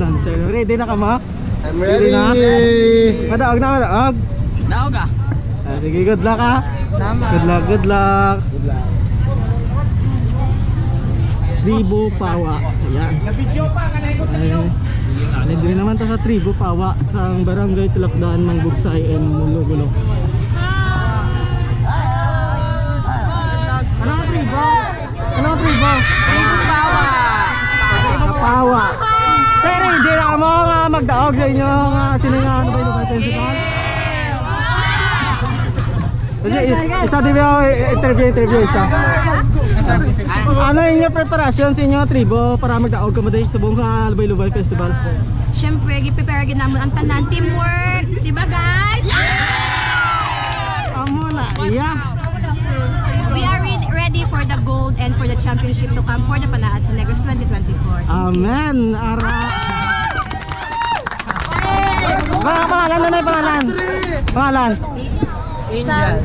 dancer. Ready na ka mo? I'm ready. Madaog na, madaog. Daog ah. Sige, good luck ha. Good luck, good luck. Tribo Pawa. Ayan. Nandito rin naman ta sa Tribo Pawa sa barangay Tulakdaan ng Bugsay and Mulugulo. Ano ang tribo? Ano ang tribo? Pawa. Pawa. Pero hindi na mo nga magdaog sa inyo nga sino nga ano ba yung festival? Isa di ba interview isa? Ano yung preparasyon sa inyo tribo para magdaog ka mo din sa buong Lubay-Lubay Festival? Siyempre, i-prepare naman ang tanan, teamwork, di ba guys? Amo na, iya. We are ready for the gold and for the championship to come for the Panaad sa Negros 2024. Amen. Ara. Pangalan na yung pangalan. Pangalan. Angel.